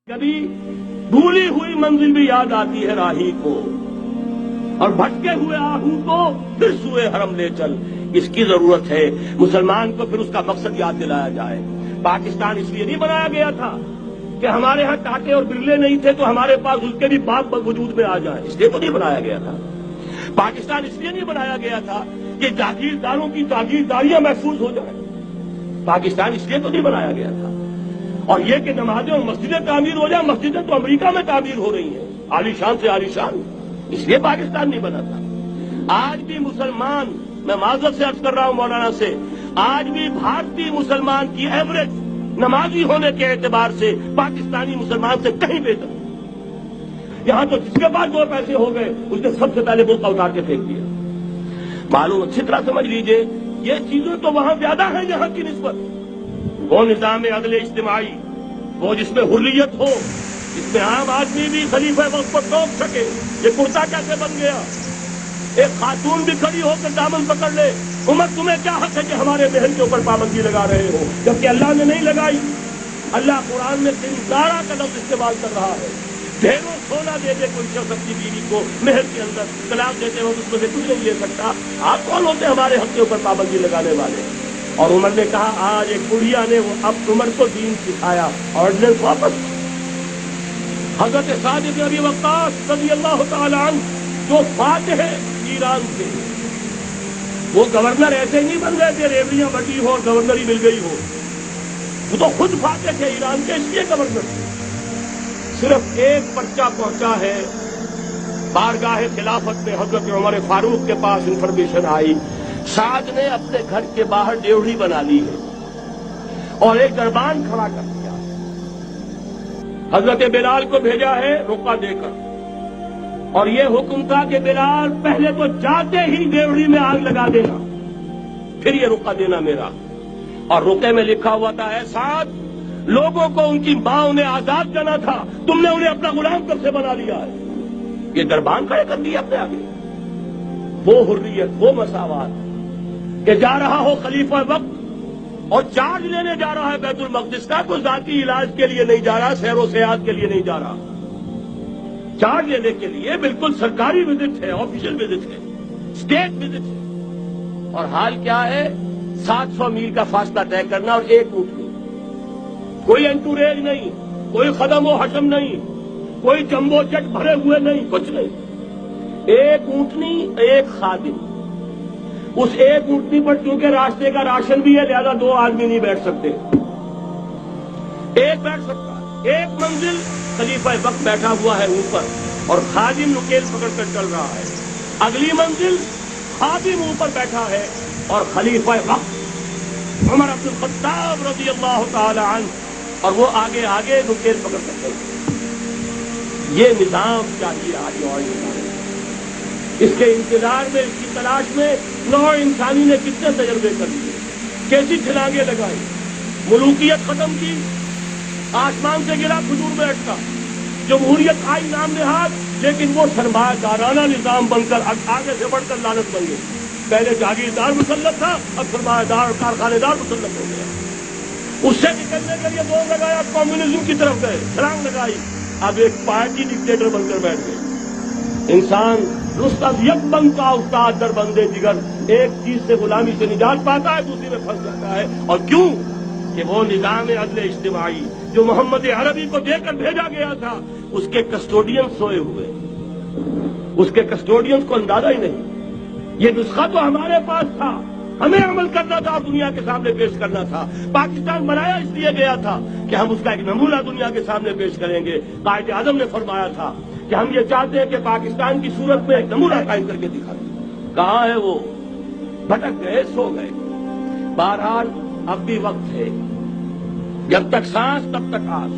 کبھی بھولی ہوئی منزل بھی یاد آتی ہے راہی کو، اور بھٹکے ہوئے آہو کو پھر سوئے حرم لے چل۔ اس کی ضرورت ہے مسلمان کو پھر اس کا مقصد یاد دلایا جائے۔ پاکستان اس لیے نہیں بنایا گیا تھا کہ ہمارے ہاں ٹاٹے اور برلے نہیں تھے تو ہمارے پاس اس کے بھی باپ وجود میں آ جائیں، اس لیے تو نہیں بنایا گیا تھا۔ پاکستان اس لیے نہیں بنایا گیا تھا کہ جاگیرداروں کی جاگیرداریاں محفوظ ہو جائیں۔ پاکستان اس لیے تو نہیں بنایا گیا تھا۔ اور یہ کہ نمازیں اور مسجدیں تعمیر ہو جائیں، مسجدیں تو امریکہ میں تعمیر ہو رہی ہیں عالی شان سے عالی شان، اس لیے پاکستان نہیں بنا تھا۔ آج بھی مسلمان، میں معذرت سے عرض کر رہا ہوں مولانا سے، آج بھی بھارتی مسلمان کی ایوریج نمازی ہونے کے اعتبار سے پاکستانی مسلمان سے کہیں بہتر۔ یہاں تو جس کے پاس دو پیسے ہو گئے اس نے سب سے پہلے برقع اتار کے پھینک دیا۔ معلوم اچھی طرح سمجھ لیجئے، یہ چیزیں تو وہاں زیادہ ہیں یہاں کی نسبت۔ وہ نظام عدل اجتماعی، وہ جس میں حریت ہو، جس میں عام آدمی بھی خلیفہ وقت کو ٹوک سکے۔ یہ کرتا کیسے بن گیا؟ ایک خاتون بھی کھڑی ہو کر دامن پکڑ لے، عمر تمہیں کیا حق ہے کہ ہمارے محل کے اوپر پابندی لگا رہے ہو؟ جبکہ اللہ نے نہیں لگائی۔ اللہ قرآن میں سنگارا کا لفظ استعمال کر رہا ہے۔ ڈھیروں سونا دے دے کوئی شخص اپنی بیوی کو محل کے اندر، طلاق دیتے وقت اس میں سے کچھ نہیں لے سکتا۔ آپ کون ہوتے ہمارے حق کے اوپر پابندی لگانے والے؟ اور عمر نے کہا آج ایک بڑھیا نے اب عمر کو دین سکھایا، آرڈیننس واپس۔ حضرت سعد بن ابی وقاص رضی اللہ تعالی عنہ جو فاتح ہے ایران کے، وہ گورنر ایسے نہیں بن گئے تھے ریوڑیاں بٹی ہو اور گورنری مل گئی ہو، وہ تو خود فاتح تھے ایران کے، اس لیے گورنر تھے۔ صرف ایک پرچہ پہنچا ہے بارگاہ خلافت میں، حضرت عمر فاروق کے پاس انفارمیشن آئی، سعد نے اپنے گھر کے باہر ڈیوڑی بنا لی ہے اور ایک دربان کھڑا کر دیا۔ حضرت بلال کو بھیجا ہے رقعہ دے کر، اور یہ حکم تھا کہ بلال پہلے تو جاتے ہی ڈیوڑی میں آگ لگا دینا، پھر یہ رقعہ دینا میرا۔ اور رقعے میں لکھا ہوا تھا، اے سعد، لوگوں کو ان کی ماں نے آزاد جانا تھا، تم نے انہیں اپنا غلام کب سے بنا لیا ہے؟ یہ دربان کھڑے کر دیا اپنے آگے۔ وہ حریت، وہ مساوات کہ جا رہا ہو خلیفہ وقت اور چارج لینے جا رہا ہے بیت المقدس کا، کوئی ذاتی علاج کے لیے نہیں جا رہا، سیر و سیاحت کے لیے نہیں جا رہا، چارج لینے کے لیے بالکل سرکاری وزٹ ہے، آفیشل وزٹ ہے، اسٹیٹ وزٹ ہے۔ اور حال کیا ہے؟ 700 میل کا فاصلہ طے کرنا اور ایک اونٹ نہیں، کوئی انٹوریج نہیں، کوئی خدم و حشم نہیں، کوئی جمبو جٹ بھرے ہوئے نہیں، کچھ نہیں، ایک اونٹنی ایک خادم۔ اس ایک اونٹنی پر چونکہ راستے کا راشن بھی ہے لہذا دو آدمی نہیں بیٹھ سکتے، ایک بیٹھ سکتا۔ ایک منزل خلیفہ وقت بیٹھا ہوا ہے اوپر اور خادم نکیل پکڑ کر چل رہا ہے، اگلی منزل خادم اوپر بیٹھا ہے اور خلیفہ وقت عمر بن الخطاب رضی اللہ تعالی عنہ، اور وہ آگے آگے نکیل پکڑ کر چل رہا ہے۔ یہ نظام چاہیے آج، اور نظام اس کے انتظار میں، اس کی تلاش میں نوع انسانی نے کتنے تجربے کر لیے، کیسی چھلانگیں لگائی، ملوکیت ختم کی، آسمان سے گرا کھجور میں اٹکا، جمہوریت آئی نام نہاد، لیکن وہ سرمایہ دارانہ نظام بن کر آگے سے بڑھ کر لعنت بن گئی۔ پہلے جاگیردار مسلط تھا، اب سرمایہ دار اور کارخانے دار مسلط ہو گیا۔ اس سے نکلنے کے لیے دوڑ لگایا، کمیونزم کی طرف گئے، چھلانگ لگائی، اب ایک پارٹی ڈکٹیٹر بن کر بیٹھ گئے۔ انسان رست از یک بند کا استاد در بندے جگر، ایک چیز سے غلامی سے نجات پاتا ہے، دوسری میں پھنس جاتا ہے۔ اور کیوں؟ کہ وہ نظام عدل اجتماعی جو محمد عربی کو دے کر بھیجا گیا تھا، اس کے کسٹوڈین سوئے ہوئے، اس کے کسٹوڈین کو اندازہ ہی نہیں۔ یہ نسخہ تو ہمارے پاس تھا، ہمیں عمل کرنا تھا اور دنیا کے سامنے پیش کرنا تھا۔ پاکستان بنایا اس لیے گیا تھا کہ ہم اس کا ایک نمونہ دنیا کے سامنے پیش کریں گے۔ قائد اعظم نے فرمایا تھا کہ ہم یہ چاہتے ہیں کہ پاکستان کی صورت میں ایک نمونہ قائم کر کے دکھا دیں۔ کہاں ہے وہ؟ بھٹک گئے، سو گئے۔ بہرحال اب بھی وقت ہے، جب تک سانس تب تک آس۔